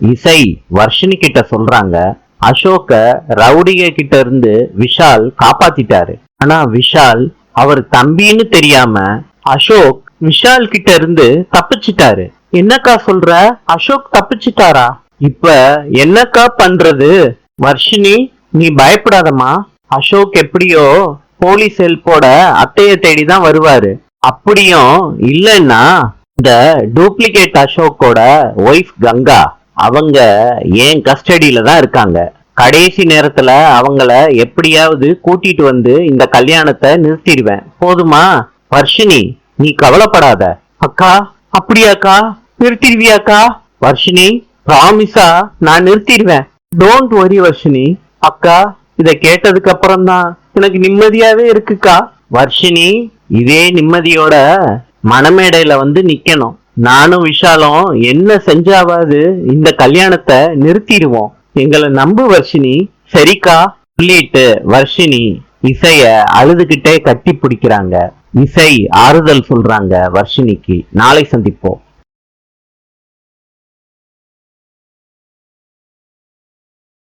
இசை வர்ஷினி கிட்ட சொல்றாங்க, அசோக்க ரவுடிக கிட்ட இருந்து விஷால் காப்பாத்திட்டாரு. ஆனா விஷால் அவர் தம்பின்னு தெரியாம அசோக் விஷால் கிட்ட இருந்து தப்பிச்சிட்டாரு. என்னக்கா சொல்ற? அசோக் தப்பிச்சிட்டாரா? இப்ப என்னக்கா பண்றது? வர்ஷினி, நீ பயப்படாதமா. அசோக் எப்படியோ போலீஸ் ஹெல்ப்போட அத்தைய தேடிதான் வருவாரு. அப்படியும் இல்லைன்னா இந்த டூப்ளிகேட் அசோக்கோட ஒய்ஃப் கங்கா அவங்க ஏன் கஸ்டடியில தான் இருக்காங்க. கடைசி நேரத்துல அவங்கள எப்படியாவது கூட்டிட்டு வந்து இந்த கல்யாணத்தை நிறுத்திடுவேன். போதுமா? வர்ஷினி, நீ கவலைப்படாத. அக்கா, அப்படியாக்கா? நிறுத்திடுவியாக்கா? வர்ஷினி, ப்ராமிஸா நான் நிறுத்திடுவேன். Don't worry Varshini. அக்கா, இத கேட்டதுக்கு அப்புறம் தான் எனக்கு நிம்மதியாவே இருக்குக்கா. வர்ஷினி, இதே நிம்மதியோட மணமேடையில வந்து நிக்கணும். நானும் விஷாலும் என்ன செஞ்சாவது இந்த கல்யாணத்தை நிறுத்திடுவோம். எங்களை நம்பு வர்ஷினி. சரிக்கா சொல்லிட்டு வர்ஷினி இசைய அழுதுகிட்டே கட்டி பிடிக்கிறாங்க. இசை ஆறுதல் சொல்றாங்க வர்ஷினிக்கு. நாளை சந்திப்போம்.